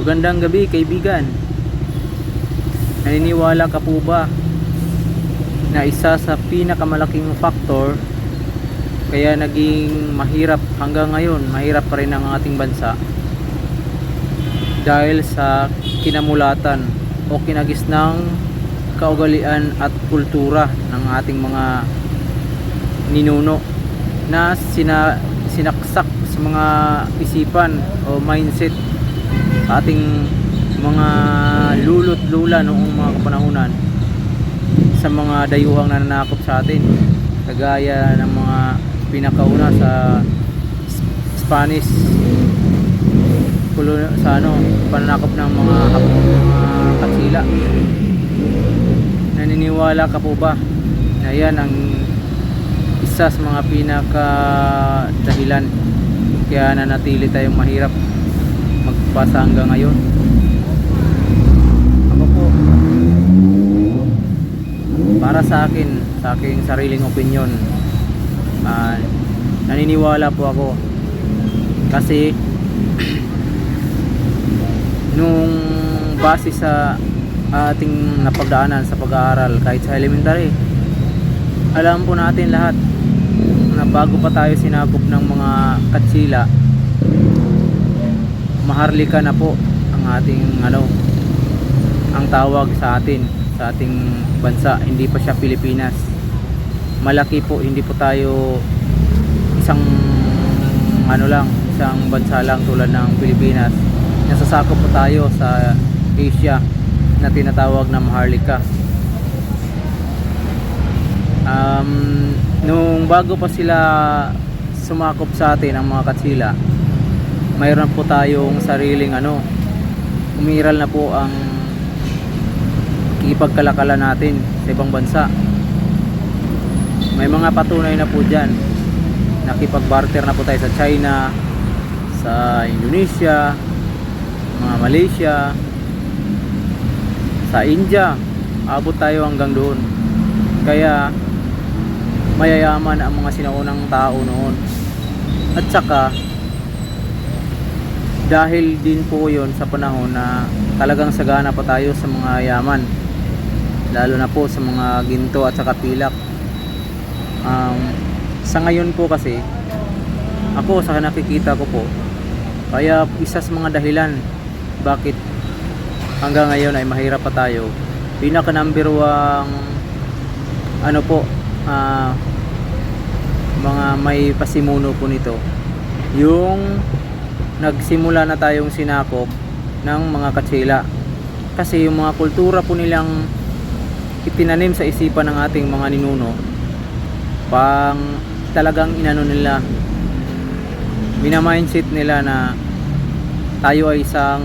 Magandang gabi kaibigan. Naniniwala ka po ba na isa sa pinakamalaking factor kaya naging mahirap hanggang ngayon, mahirap pa rin ang ating bansa dahil sa kinamulatan o kinagisnang kaugalian at kultura ng ating mga ninuno na sinaksak sa mga isipan o mindset sa ating mga lulot lula noong mga kapanahunan, sa mga dayuhang nananakop sa atin, kagaya ng mga pinakauna sa Spanish sa pananakop ng mga Hapon, mga Katsila. Naniniwala ka po ba na yan ang isa sa mga pinaka dahilan kaya nanatili tayong mahirap magpasa hanggang ngayon? Ako po, para sa aking sariling opinion, naniniwala po ako kasi nung base sa ating napagdaanan sa pag-aaral kahit sa elementary, alam po natin lahat na bago pa tayo sinakop ng mga Katsila, Maharlika na po ang ating ang tawag sa atin, sa ating bansa. Hindi pa siya Pilipinas. Malaki po, hindi po tayo isang isang bansa lang tulad ng Pilipinas. Nasasakop po tayo sa Asia na tinatawag na Maharlika. Nung bago pa sila sumakop sa atin, ang mga Katsila, mayroon po tayong sariling umiral na po ang kikipagkalakalan natin sa ibang bansa. May mga patunay na po dyan. Nakipag-barter na po tayo sa China, sa Indonesia, mga Malaysia, sa India. Abot tayo hanggang doon. Kaya mayayaman ang mga sinaunang tao noon. At saka dahil din po yon sa panahon na talagang sagana pa tayo sa mga yaman, lalo na po sa mga ginto at saka pilak. Sa ngayon po kasi, ako sa nakikita ko po, kaya isa sa mga dahilan bakit hanggang ngayon ay mahirap pa tayo, pinaka number one mga may pasimuno po nito, yung nagsimula na tayong sinakop ng mga Katsila. Kasi yung mga kultura po nilang itinanim sa isipan ng ating mga ninuno, talagang nila, minamindset nila na tayo ay isang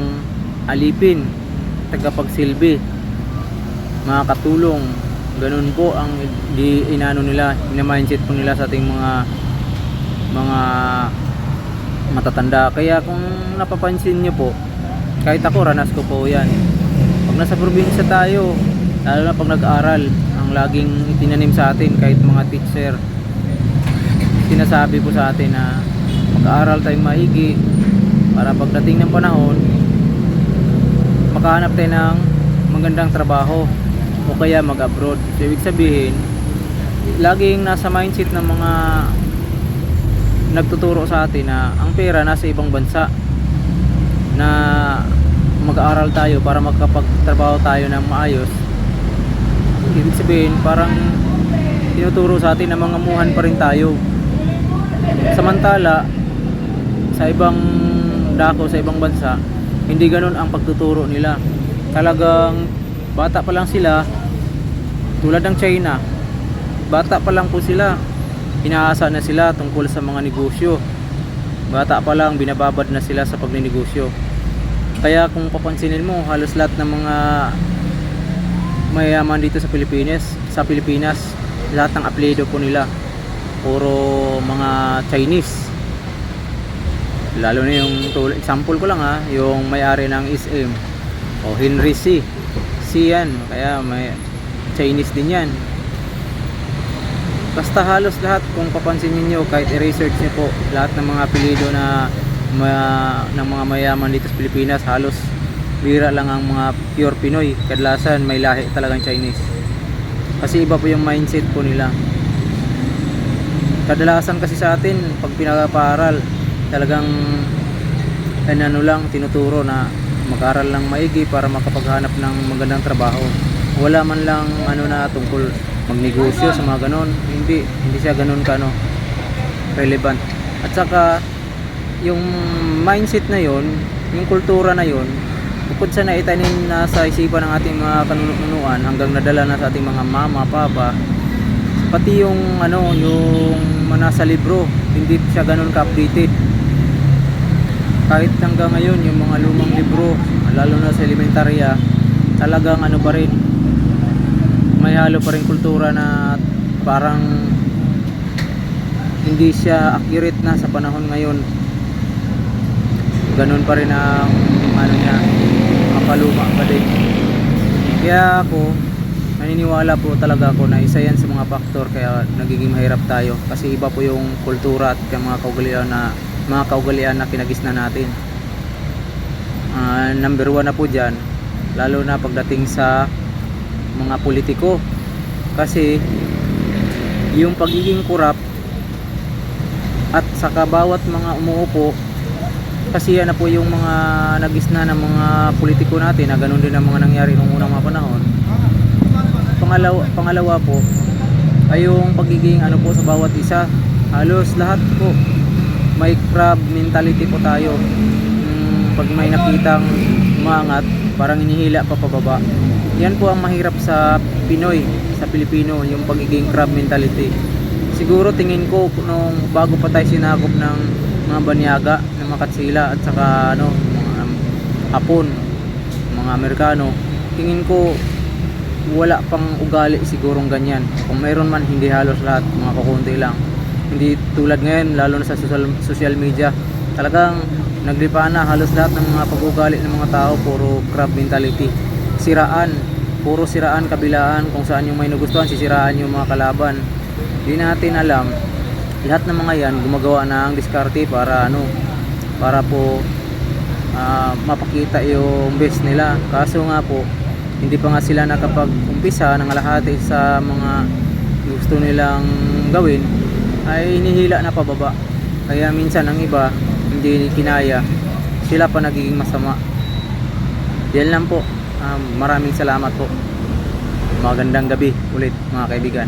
alipin, tagapagsilbi, mga katulong. Ganun po ang minamindset po nila sa ating mga matatanda. Kaya kung napapansin nyo po, kahit ako, ranas ko po yan. Pag nasa probinsya tayo, lalo na pag nag-aral, ang laging itinanim sa atin kahit mga teacher, sinasabi po sa atin na mag-aaral tayong maigi para pagdating ng panahon makahanap tayo ng magandang trabaho o kaya mag-abroad. So, ibig sabihin, laging nasa mindset ng mga nagtuturo sa atin na ang pera nasa ibang bansa, na mag-aaral tayo para makapagtrabaho tayo ng maayos. Ibig sabihin, parang tinuturo sa atin na mangamuhan pa rin tayo. Samantala sa ibang dako, sa ibang bansa, hindi ganun ang pagtuturo nila. Talagang bata pa lang sila, tulad ng China, bata pa lang po sila, inaasa na sila tungkol sa mga negosyo. Bata pa lang, binababad na sila sa pagninegosyo. Kaya kung papansinin mo, halos lahat ng mga mayayaman dito sa Pilipinas, lahat ng apelyido po nila puro mga Chinese. Lalo na yung example ko lang yung may-ari ng SM o Henry C. yan, kaya may Chinese din yan. Basta halos lahat, kung papansin niyo, kahit i-research niyo po, lahat ng mga apelyido ng mga mayaman dito sa Pilipinas, halos Bira lang ang mga pure Pinoy, kadalasan may lahi talagang Chinese. Kasi iba po yung mindset po nila. Kadalasan kasi sa atin pag pinapaaral, talagang ano lang tinuturo na mag-aral lang maigi para makapaghanap ng magandang trabaho. Wala man lang ano na tungkol magnegosyo sa mga ganon. Hindi siya ganon ka relevant. At saka yung mindset na yon, yung kultura na yon, bukod sa naitanim na sa isipan ng ating mga kanunuan hanggang nadala na sa ating mga mama, papa, pati yung yung nasa libro, hindi siya ganun ka-updated. Kahit hanggang ngayon yung mga lumang libro, lalo na sa elementarya, talagang pa rin, may halo pa rin kultura na parang hindi siya accurate na sa panahon ngayon. Ganun pa rin ang niya, mapaluma pa din. Kaya ako naniniwala po talaga ako na isa yan sa mga faktor kaya nagiging mahirap tayo, kasi iba po yung kultura at yung mga kaugalian na kinagisnan natin. Number 1 na po dyan, lalo na pagdating sa mga politiko, kasi yung pagiging corrupt at saka bawat mga umuupo, kasi yan na po yung mga nagisna ng mga politiko natin na ganun din ang mga nangyari nung unang mga panahon. Pangalawa po ay yung pagiging po sa bawat isa, halos lahat po may crab mentality po tayo. Pag may nakitang umangat, parang inihila pa pababa. Yan po ang mahirap sa Pinoy, sa Pilipino, yung pagiging crab mentality. Siguro tingin ko nung bago pa tayo sinakop ng mga banyaga ng mga Katsila at saka mga Hapon, mga Amerikano, tingin ko wala pang ugali sigurong ganyan. Kung mayroon man, hindi halos lahat, mga kukunti lang. Hindi tulad ngayon, lalo na sa social media, talagang naglipaan na halos lahat ng mga pag-ugali ng mga tao, puro crab mentality, puro siraan, kabilaan, kung saan yung may nagustuhan, sisiraan yung mga kalaban. Hindi natin alam, lahat ng mga yan gumagawa ng diskarte para po mapakita yung best nila. Kaso nga po, hindi pa nga sila nakapag-umpisa ng kalahati sa mga gusto nilang gawin, ay hinihila na pababa. Kaya minsan ang iba hindi kinaya, sila pa nagiging masama. Yan lang po. Maraming salamat po. Magandang gabi ulit mga kaibigan.